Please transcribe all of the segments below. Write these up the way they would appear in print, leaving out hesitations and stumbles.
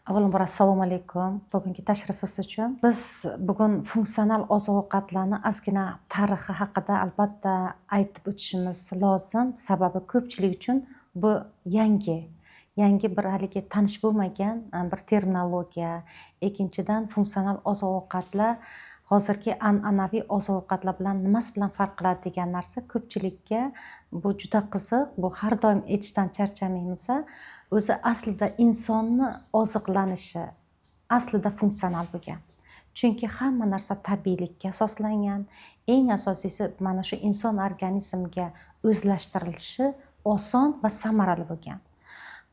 Avvalambor assalomu alaykum. Bugungi tashrifingiz uchun. Biz bugun funksional oziq-ovqatlarni ozgina tarixi haqida albatta aytib o'tishimiz lozim. Sababi ko'pchilik uchun bu yangi bir haligi tanish bo'lmagan bir terminologiya. Ikkinchidan, funksional oziq-ovqatlar hozirgi an'anaviy oziq-ovqatlar bilan nimasi bilan farq qiladi degan narsa ko'pchilikka bu juda qiziq. Bu har doim aytishdan charchamaymiz. O'zi aslida insonni oziqlanishi aslida funksional bo'lgan. Chunki hamma narsa tabiiylikka asoslangan. Eng asosiysi mana shu inson organizmiga o'zlashtirilishi oson va samarali bo'lgan.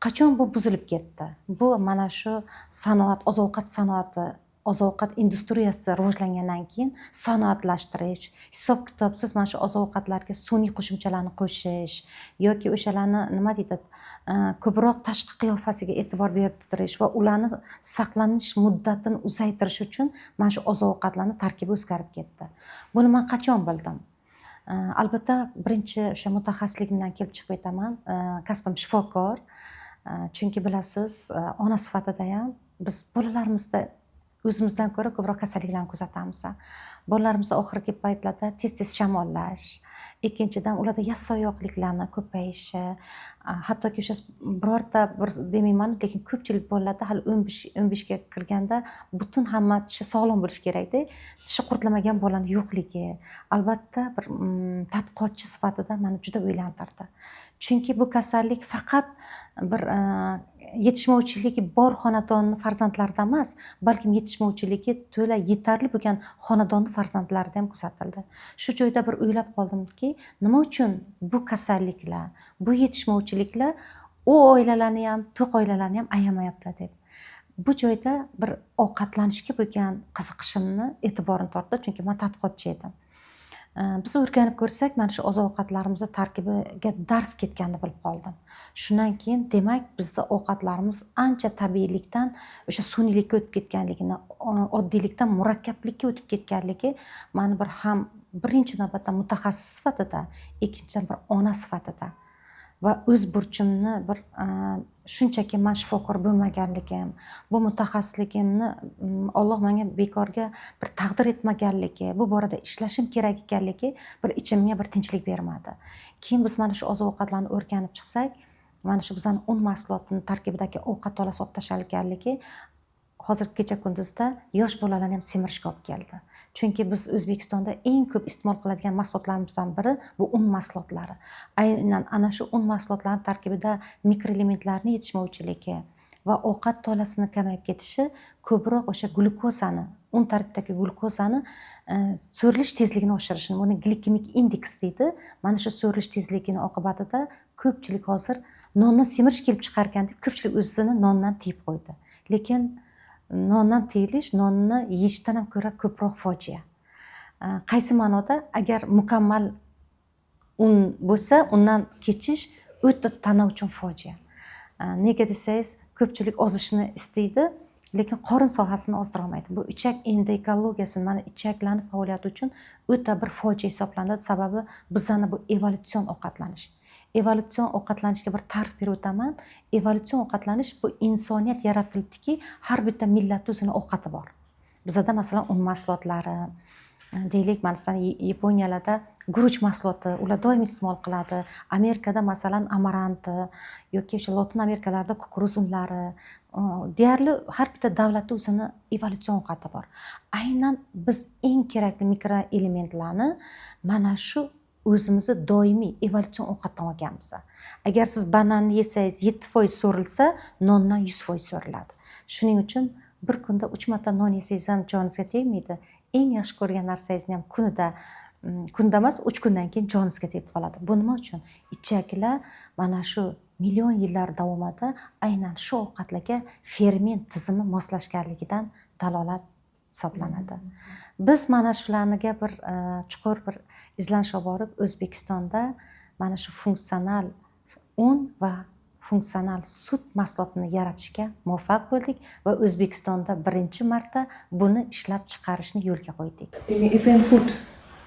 Qachon bu buzilib ketdi? Bu mana shu sanoat, oziq-ovqat sanoati, oziq-ovqat industriyasi rivojlangandan keyin sanoatlashtirish, hisob-kitobsiz mana shu oziq-ovqatlarga sun'iy qo'shimchalarni qo'shish yoki o'shalarni nima deydi, ko'proq tashqi qiyofasiga e'tibor berdirish va ularni saqlanish muddatini uzaytirish uchun mana shu oziq-ovqatlarni tarkibi o'zgarib ketdi. Buni men qachon bildim? Albatta, birinchi o'sha mutaxassisligimdan kelib chiqib aytaman. Kasbim shifokor. Chunki bilasiz, ona sifatida ham biz bolalarimizda o'zimizdan ko'ra ko'proq kasalliklarni kuzatamiz. Bolalarimizni oxirgi paytlarda tez-tez shamollash, ikkinchidan ularda yassioyoqliklarni ko'payishi, hattoki o'sha birorta bir demayman, lekin ko'pchilik bolalarda hali 15 ga kirganda butun hamma tishi sog'lom bo'lishi kerakda, tishi qurtlamagan bolaning yo'qligi albatta bir tadqiqotchi sifatida meni juda o'ylantirdi. Chunki bu kasallik faqat bir yetishmovchiligi bor xonadonni farzandlarida emas, balkim yetishmovchiligi to'la yetarli bo'lgan xonadonni farzandlarida ham kuzatildi. Shu joyda bir o'ylab qoldimki, nima uchun bu kasalliklar, bu yetishmovchiliklar u oilalarni ham, to'q oilalarni ham ayamayapti deb. Bu joyda bir ovqatlanishga bo'lgan qiziqishimni e'tiborini tortdi, chunki men tadqiqotchi edim. Biz o'rganib ko'rsak, mana shu oziq-ovqatlarimizni tarkibiga dars ketganini bilib qoldim. Shundan keyin demak, bizda ovqatlarimiz ancha tabiiylikdan o'sha sun'iylikka o'tib ketganligini, oddiylikdan murakkablikka o'tib ketganligi meni birinchi navbatda mutaxassis sifatida, ikkinchidan bir ona sifatida va o'z burchimni bir shunchaki men shifokor bo'lmaganligim, bu mutaxassisligimni Alloh menga bekorga bir taqdir etmaganligi, bu borada ishlashim kerak ekanligi bir ichimga bir tinchlik bermadi. Keyin biz mana shu oziq-ovqatlarni o'rganib chiqsak, mana shu bizning un mahsulotini tarkibidagi ovqat to'la olib tashalganligi hozirgi kecha kunduzda yosh bolalarni ham semirishga olib keldi. Chunki biz O'zbekistonda eng ko'p iste'mol qiladigan mahsulotlarimizdan biri bu un mahsulotlari. Aynan ana shu un mahsulotlari tarkibida mikroelementlarning yetishmovchiligi va ovqat tolasini kamayib ketishi ko'proq o'sha glyukozani, un tarkibidagi glyukozani so'rilish tezligini oshirishini, buni glikemik indeks deydi. Mana shu so'rilish tezligini oqibatida ko'pchilik hozir nonni semirish kelib chiqargan deb ko'pchilik o'zini nondan tiyib qo'ydi. Lekin nondan tiyilish nonni yeyishdan ham ko'ra ko'proq fojia. Qaysi ma'noda? Agar mukammal un bo'lsa, undan kechish o'ta tana uchun fojia. Nega desangiz, ko'pchilik ozishni istaydi, lekin qorin sohasini ozdira olmaydi. Bu ichak endoekologiyasi, mana ichaklarning faoliyati uchun o'ta bir fojia hisoblanadi. Sababi bizning bu evolyutsion ovqatlanish. Evolyutsion ovqatlanishga bir ta'rif berib o'taman. Evolyutsion ovqatlanish bu insoniyat yaratilibdiki, har bitta millatning o'zining ovqati bor. Bizda masalan un mahsulotlari, deylik, masalan Yaponiyalarda guruch mahsuloti, ular doim iste'mol qiladi. Amerikada masalan amaranti yoki o'sha Lotin Amerikalarda kukuruz unlari. Deyarli har bitta davlatda o'zining evolyutsion ovqati bor. Aynan biz eng kerakli mikroelementlarni mana shu o'zimizni doimiy evolyutsion ovqatdan olganmiz. Agar siz bananni yesangiz 7% so'rilsa, nondan 100% so'riladi. Shuning uchun bir kunda 3 marta non yesangiz ham joningizga tegmaydi. Eng yaxshi ko'rgan narsangizni ham kunda emas, 3 kundan keyin joningizga tegib qoladi. Bu nima uchun? Ichaklar mana shu million yillar davomida aynan shu ovqatlarga ferment tizimi moslashganligidan dalolat hisoblanadi. Biz mana shularga bir chuqur bir izlanish olib borib, O'zbekistonda mana shu funksional un va funksional sut mahsulotini yaratishga muvaffaq bo'ldik va O'zbekistonda birinchi marta buni ishlab chiqarishni yo'lga qo'ydik. FM Food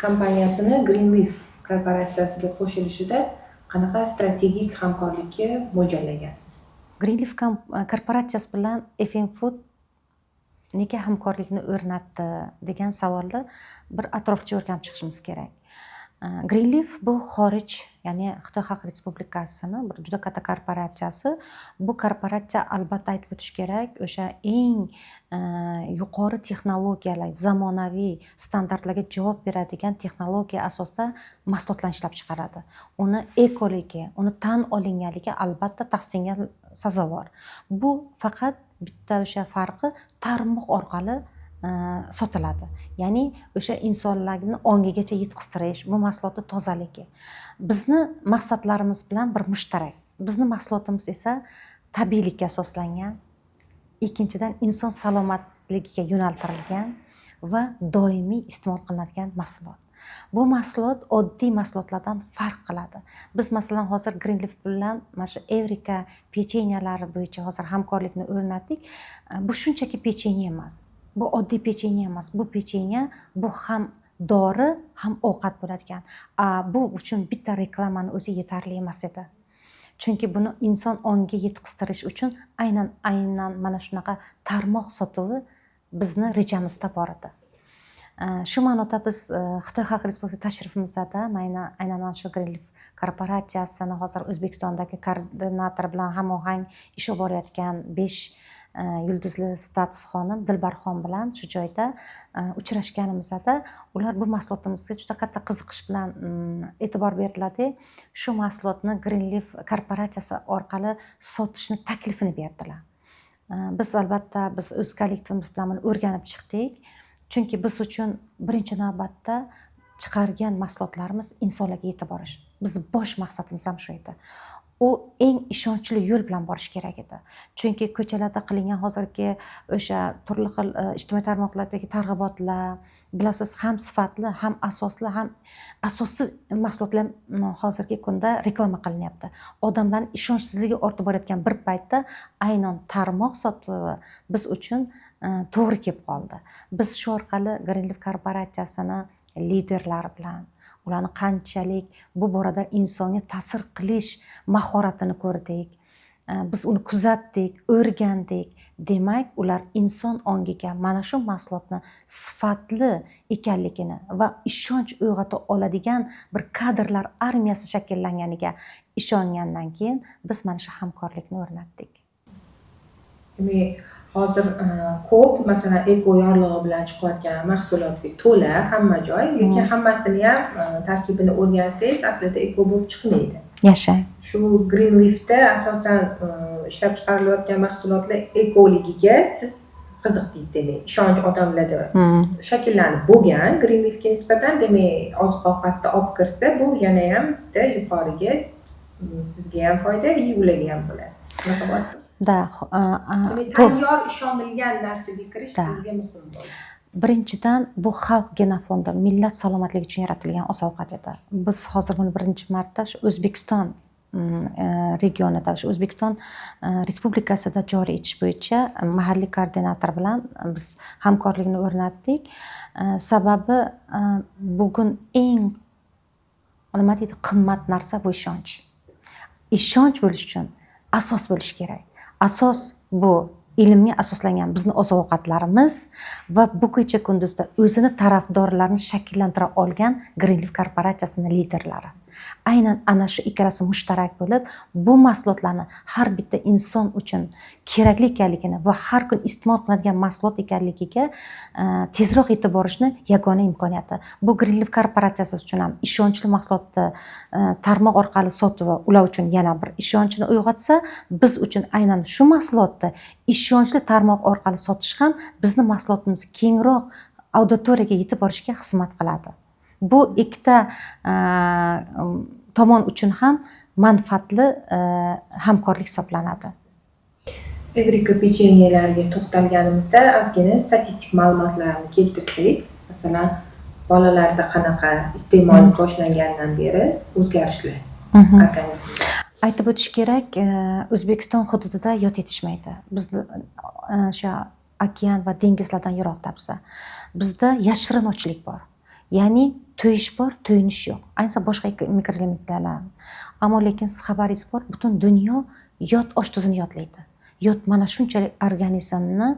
kompaniyasini Greenleaf korporatsiyasiga qo'shilishida qanaqa strategik hamkorlikka mo'ljallagansiz? Greenleaf korporatsiyasi bilan FM Food nega hamkorlikni o'rnatdi degan savolni bir atroflicha o'rganib chiqishimiz kerak. Greenleaf bu xorij, ya'ni Xitoy Xalq Respublikasini bir juda katta korporatsiyasi. Bu korporatsiya albatta aytib o'tish kerak, o'sha eng yuqori texnologiyalar, zamonaviy standartlarga javob beradigan texnologiya asosida mahsulotlarni ishlab chiqaradi. Uni ekoligi, uni tan olinganligi albatta tahsinga sazovor. Bu faqat bitta o'sha farqi tarmoq orqali sotiladi. Ya'ni o'sha insonlarni ongigacha yetkaztirish, bu mahsulotning tozaligi. Bizni maqsadlarimiz bilan bir mushtarak. Bizni mahsulotimiz esa tabiiylikka asoslangan, ikkinchidan inson salomatligiga yo'naltirilgan va doimiy iste'mol qilinadigan mahsulot. Bu mahsulot oddiy mahsulotlardan farq qiladi. Biz masalan hozir Greenleaf bilan mana shu Evrika pechenyalari bo'yicha hozir hamkorlikni o'rnatdik. Bu shunchaki pechenya emas. Bu oddiy pechenya emas. Bu pechenya bu ham dori, ham ovqat bo'ladigan. Bu uchun bitta reklamani o'zi yetarli emas edi. Chunki buni inson ongiga yetkaztirish uchun aynan mana shunaqa tarmoq sotuvi bizni rejamizda bor edi. Shu ma'noda biz Xitoy Xalq Respublikasi tashrifimizda aynan mana shu Greenleaf korporatsiyasini hozir O'zbekistondagi koordinator bilan hamohang ish olib borayotgan 5 yulduzli status xonim Dilbarxon bilan shu joyda uchrashganimizda ular bu mahsulotimizga juda katta qiziqish bilan e'tibor berdilar-da, shu mahsulotni Greenleaf korporatsiyasi orqali sotishni taklifini berdilar. Biz albatta o'z kollektivimiz bilan buni o'rganib chiqdik. Chunki biz uchun birinchi navbatda chiqargan mahsulotlarimiz insonlarga yetib borish. Bizning bosh maqsadimiz ham shu edi. U eng ishonchli yo'l bilan borish kerak edi. Chunki ko'chalarda qilingan hozirgi o'sha turli xil ijtimoiy tarmoqlardagi targ'ibotlar, bilasiz, ham sifatli, ham asosli, ham asossiz mahsulotlar hozirgi kunda reklama qilinyapti. Odamlarning ishonchsizligi ortib borayotgan bir paytda aynan tarmoq sotuvi biz uchun to'g'ri kelib qoldi. Biz shu orqali Greenleaf korporatsiyasini liderlari bilan ularni qanchalik bu borada insonga ta'sir qilish mahoratini ko'rdik. Biz uni kuzatdik, o'rgandik. Demak, ular inson ongiga mana shu mahsulotni sifatli ekanligini va ishonch uyg'ota oladigan bir kadrlar armiyasi shakllanganiga ishongandan keyin biz mana shu hamkorlikni o'rnatdik. Hozir ko'p masalan eko yorlig'i bilan chiqayotgan mahsulotga to'la hamma joy, lekin hammasini ham tarkibini o'rgansangiz aslida eko bo'lib chiqmaydi. Yashang. Shu Greenleafda asosan ishlab chiqarilayotgan mahsulotlar ekoligiga siz qiziqdingiz, demak, ishonch odamlarda shakllanib bo'lgan. Greenleafga nisbatan demak, oziq-ovqatni olib kirsa, bu yana ham bitta yuqoriga sizga ham foyda, ularga ham bo'ladi. Shunaqa bo'ladimi? Tayyor ishonilgan narsaga kirish sizga muhim bo'ldi. Birinchidan bu xalq genofondi, millat salomatligi uchun yaratilgan oziq-ovqat edi. Biz hozir buni birinchi marta shu O'zbekiston regionida, shu O'zbekiston Respublikasida joriy etish bo'yicha mahalliy koordinator bilan biz hamkorlikni o'rnatdik. Sababi bugun eng qimmat narsa bu ishonch. Ishonch bo'lish uchun asos bo'lish kerak. Asos bu ilmga asoslangan bizni oziq-ovqatlarimiz va bu kecha kunduzda o'zini tarafdorlarini shakllantira olgan Greenleaf korporatsiyasining liderlari. Aynan ana shu ikkalasi mushtarak bo'lib, bu mahsulotlarni har bitta inson uchun kerakli ekanligini va har kun iste'mol qiladigan mahsulot ekanligiga tezroq yetib borishni yagona imkoniyati. Bu Greenleaf korporatsiyasi uchun ham ishonchli mahsulotni tarmoq orqali sotuvi ular uchun yana bir ishonchni uyg'otsa, biz uchun aynan shu mahsulotni ishonchli tarmoq orqali sotish ham bizni mahsulotimizni kengroq auditoriyaga yetib borishga xizmat qiladi. Bu ikkita tomon uchun ham manfaatli hamkorlik hisoblanadi. Evrika pechenyelarga to'xtalganimizda ozgina statistik ma'lumotlarni keltirsangiz, masalan, bolalarda qanaqa iste'mol boshlangandan beri o'zgarishlar organizmda. Aytib o'tish kerak, O'zbekiston hududida yod etishmaydi. Bizni o'sha okean va dengizlardan yiroqda bizda yashirin ochlik bor. Ya'ni to'yish bor, to'yinish yo'q. Ayniqsa boshqa mikroelementlar. Ammo lekin siz xabaringiz bor, butun dunyo yot osh tuzini yodlaydi. Yot mana shunchalik organizmni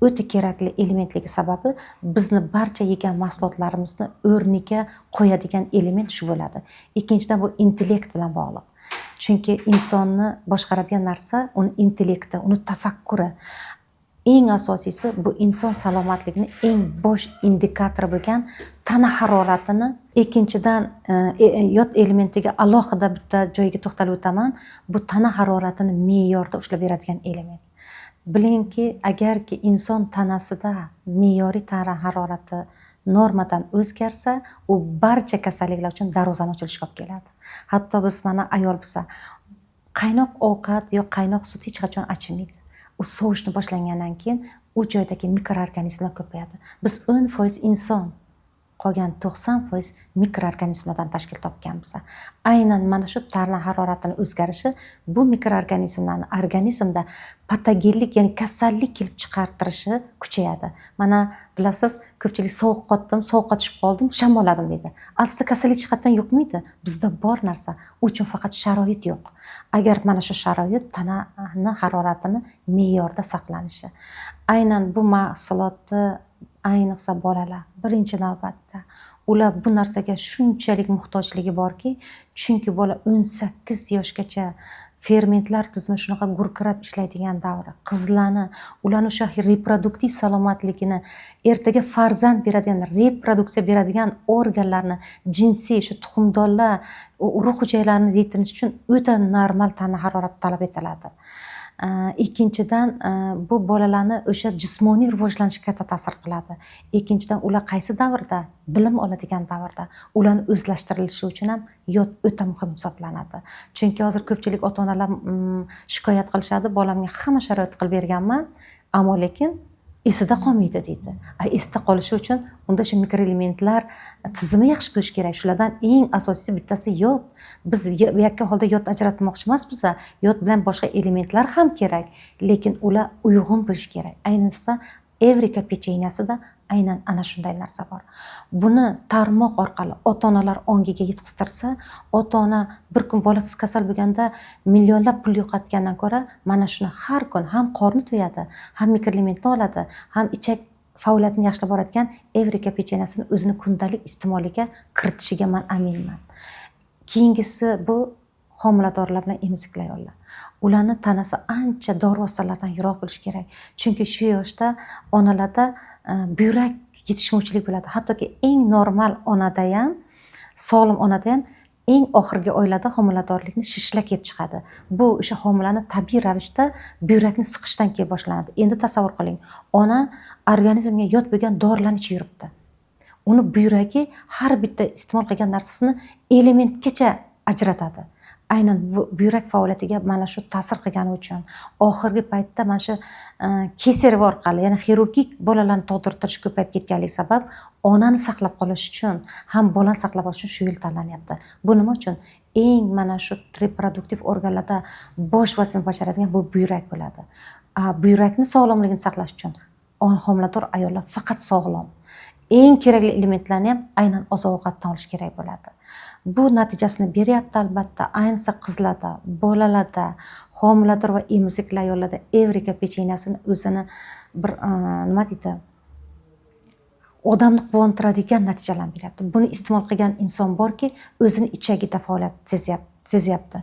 o'ta kerakli elementligi sababi bizni barcha yegan mahsulotlarimizni o'rniga qo'yadigan element shu bo'ladi. Ikkinchidan bu intellekt bilan bog'liq. Chunki insonni boshqaradigan narsa uni intellekti, uni tafakkuri. Eng asosiysi bu inson salomatligining eng bosh indikatori bo'lgan tana haroratini. Ikkinchidan yod elementiga alohida bitta joyga to'xtalib o'taman. Bu tana haroratini me'yorda ushlab beradigan element. Bilingki, agarki inson tanasida me'yoriy tana harorati normadan o'zgarsa, u barcha kasalliklar uchun darvozani ochilishiga olib keladi. Hatto biz mana ayol bo'lsa, qaynoq ovqat yo qaynoq sut hech qachon achimaydi. U sovishni boshlangandan keyin u joydagi mikroorganizmlar ko'payadi. Biz 10% inson, qolgan 90% mikroorganizmlardan tashkil topganmiz. Aynan mana shu tana haroratining o'zgarishi bu mikroorganizmlarni organizmda patogenlik, ya'ni kasallik kelib chiqartirishi kuchayadi. Mana bilasiz, ko'pchilik sovuq qotdim, sovuqqa tushib qoldim, shamolladim deydi. Aslida kasallik jihatdan yo'qmaydi. Bizda bor narsa, u uchun faqat sharoit yo'q. Agar mana shu sharoit tanani haroratini me'yorda saqlanishi. Aynan bu mahsulotni ayniqsa bolalar birinchi navbatda ular bu narsaga shunchalik muhtojligi borki, chunki bola 18 yoshgacha fermentlar tizimi shunaqa gurkirab ishlaydigan davri. Qizlarni, ularning o'sha reproduktiv salomatligini, ertaga farzand beradigan, reproduksiya beradigan organlarni, jinsiy shu tuxumdonlar, urug' hujaylarini yetilishi uchun o'ta normal tana harorati talab etiladi. Ikkinchidan bu bolalarni o'sha jismoniy rivojlanishiga katta ta'sir qiladi. Ikkinchidan ular qaysi davrda? Bilim oladigan davrda. Ularni o'zlashtirilishi uchun ham yod o'ta muhim hisoblanadi. Chunki hozir ko'pchilik ota-onalar shikoyat qilishadi, bolamga hamma sharoit qilib berganman, ammo lekin esida qolmaydi deydi. Esda qolishi uchun unda o'sha mikroelementlar tizimi yaxshi bo'lishi kerak. Shulardan eng asosiysi bittasi yod. Biz yakka holda yod ajratmoqchi emasmiz. Yod bilan boshqa elementlar ham kerak, lekin ular uyg'un bo'lishi kerak. Ayniqsa Evrika pechenyasida aynan ana shunday narsa bor. Buni tarmoq orqali ota-onalar ongiga yetkaztirsa, ota-ona bir kun bolasiz kasal bo'lganda millionlab pul yo'qotgandan ko'ra, mana shuni har kun ham qorni to'yadi, ham mikroelementni oladi, ham ichak faoliyatini yaxshilab boradigan Evrika pechenyasini o'zini kundalik iste'moliga kiritishiga men aminman. Keyingisi bu homiladorlar bilan emizikli ayollar. Ularni tanasi ancha dori vositalaridan yiroq bo'lishi kerak. Chunki shu yoshda onalarda buyrak yetishmovchilik bo'ladi. Hattoki eng normal onada ham, sog'lom onada ham eng oxirgi oylarda homiladorlikni shishlar kelib chiqadi. Bu o'sha homilani tabiiy ravishda buyrakni siqishdan kelib boshlanadi. Endi tasavvur qiling, ona organizmga yot bo'lgan dorilarni ichib yuribdi. Uni buyragi har bitta iste'mol qilgan narsasini elementgacha ajratadi. Aynan bu buyrak faoliyatiga mana shu ta'sir qilgani uchun oxirgi paytda mana shu kesarev orqali, ya'ni xirurgik bolalarni tug'dirtirish ko'payib ketganligi sabab onani saqlab qolish uchun ham bolani saqlab qolish uchun shu yo'l tanlanyapti. Bu nima uchun? Eng mana shu reproduktiv organlarda bosh vazifani bajaradigan bu buyrak bo'ladi. Buyrakni sog'lomligini saqlash uchun homilador ayollar faqat sog'lom. Eng kerakli elementlarni ham aynan oziq-ovqatdan olish kerak bo'ladi. Bu natijasini beryapti albatta, ayniqsa qizlarda, bolalarda, homilador va emizikli ayollarda Evrika pechenyasini o'zini bir nima deydi, odamni quvontiradigan natijalarni beryapti. Buni iste'mol qilgan inson borki, o'zini ichagida faoliyat sezyapti.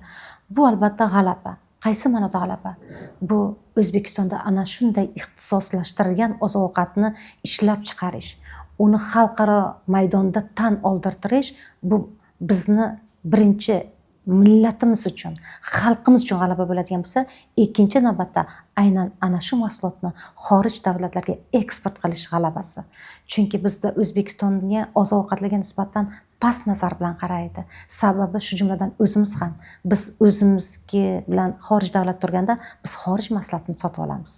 Bu albatta g'alaba. Qaysi ma'noda g'alaba? Bu O'zbekistonda ana shunday ixtisoslashtirilgan oziq-ovqatni ishlab chiqarish, uni xalqaro maydonda tan oldirtirish, bu bizni birinchi millatimiz uchun, xalqimiz uchun g'alaba bo'ladigan bo'lsa, ikkinchi navbatda aynan ana shu mahsulotni xorij davlatlarga eksport qilish g'alabasi. Chunki bizda O'zbekistonga oziq-ovqatlarga nisbatan past nazar bilan qaraydi. Sababi shu jumladan o'zimiz ham, biz o'zimizga bilan xorij davlat turganda biz xorij mahsulotini sotib olamiz.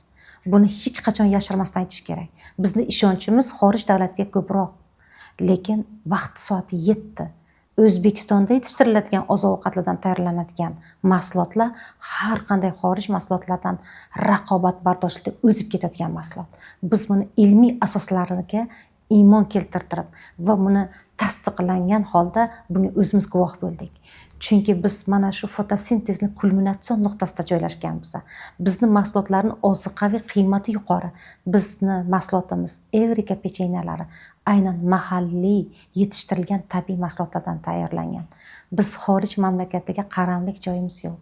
Buni hech qachon yashirmasdan aytish kerak. Bizni ishonchimiz xorij davlatiga ko'proq. Lekin vaqti soati yetdi. O'zbekistonda yetishtiriladigan oziq-ovqatlardan tayyorlanadigan mahsulotlar har qanday xorij mahsulotlardan raqobatbardoshlikda o'zib ketadigan mahsulot. Biz buni ilmiy asoslariga iymon keltirtirib va buni tasdiqlangan holda bunga o'zimiz guvoh bo'ldik. chunki biz mana shu fotosintezni kulminatsion nuqtasida joylashganmiz. Bizni mahsulotlarni ozuqaviy qiymati yuqori. Bizni mahsulotimiz Evrika pechenyalari aynan mahalliy yetishtirilgan tabiiy mahsulotlardan tayyorlangan. Biz xorij mamlakatiga qaramlik joyimiz yo'q.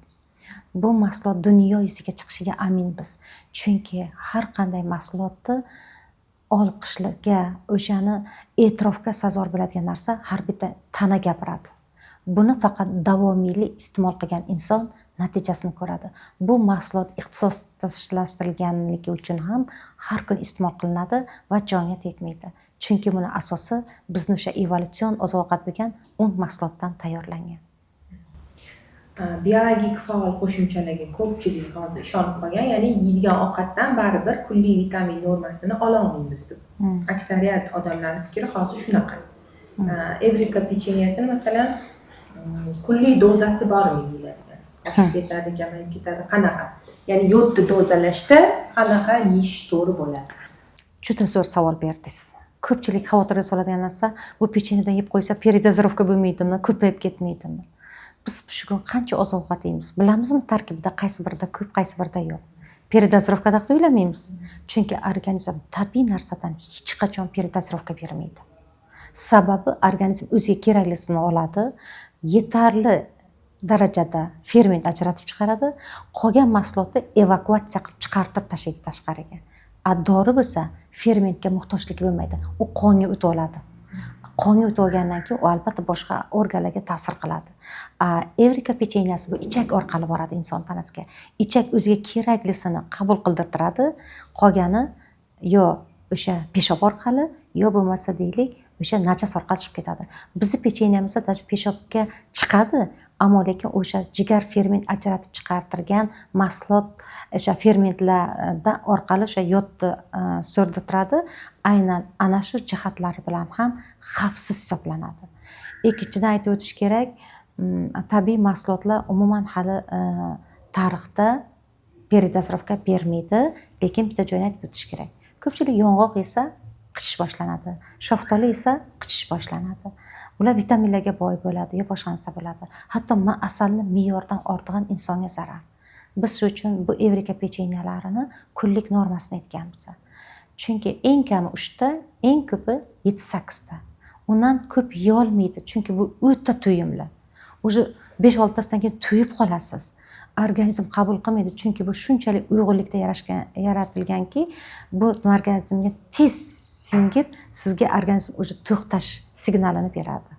Bu mahsulot dunyo yuziga chiqishiga aminmiz. Chunki har qanday mahsulotni olqishlarga, o'shani e'tirofga sazovor bo'ladigan narsa har bitta tana gapiradi. Buni faqat davomiylik iste'mol qilgan inson natijasini ko'radi. Bu mahsulot ixtisoslashtirilganligi uchun ham har kun iste'mol qilinadi va jonga tegmaydi. Chunki buni asosi bizni o'sha evolyutsion oziq-ovqat bo'lgan un mahsulotdan tayyorlangan. Biologik faol qo'shimchalarga ko'pchilik hozir ishonib qolgan, ya'ni yeydigan ovqatdan baribir kunlik vitamin normasini ola olmaymiz deb. Aksariyat odamlarning fikri hozir shunaqa. Evrika pechenyasini masalan kunlik dozasi bormi deyiladi. Oshib ketadi, kamayib ketadi, qanaqa? Ya'ni yodni dozalashda qanaqa yeyish to'g'ri bo'ladi? Juda zo'r savol berdingiz. Ko'pchilik xavotirga soladigan narsa, bu pechenyedan yeb qo'ysa peridozировка bo'lmaydimi, ko'payib ketmaydimi? Biz bugun qancha oziq-ovqat yeymiz? Bilamizmi tarkibida qaysi birida ko'p, qaysi birida yo'q? Peridozировкада o'ylamaymiz. Chunki organizm tabiiy narsadan hech qachon peridozировка bermaydi. Sababi organizm o'ziga keraklisini oladi, yetarli darajada ferment ajratib chiqaradi, qolgan mahsulotni evakuatsiya qilib chiqartirib tashlaydi tashqariga. Dori bo'lsa fermentga muhtojligi bo'lmaydi. U qonga o'tib oladi. Qonga o'tib olgandan keyin u albatta boshqa organlarga ta'sir qiladi. Evrika pechenyasi bu ichak orqali boradi inson tanasiga. Ichak o'ziga keraklisini qabul qildirtiradi, qolgani yo o'sha peshob orqali, yo bo'lmasa deylik, o'sha najas orqali chiqib ketadi. Bizni pechenyamizda даже peshobga chiqadi, ammo lekin o'sha jigar ferment ajratib chiqartirgan mahsulot o'sha fermentlar orqali o'sha yodni so'rdirtiradi. Aynan ana shu jihatlari bilan ham xavfsiz hisoblanadi. Ikkinchidan aytib o'tish kerak, tabiiy mahsulotlar umuman hali tarixda peridozировка bermaydi, lekin bitta joyni aytib o'tish kerak. Ko'pchilik yong'oq esa qichish boshlanadi, shaftoli esa qichish boshlanadi. Ular vitaminlarga boy bo'ladi, yo boshqa narsa bo'ladi. Hatto asalni me'yordan ortigan insonga zarar. Biz shu uchun bu Evrika pechenyalarini kunlik normasini aytganmiz. Chunki eng kami 3 ta, eng ko'pi 7-8 ta. Undan ko'p yeyolmaydi, chunki bu o'ta to'yimli. O'sha 5-6 tasidan keyin to'yib qolasiz. Organizm qabul qilmaydi, chunki bu shunchalik uyg'unlikda yaratilganki, bu organizmga tez singib, sizga organizm o'sha to'xtash signalini beradi.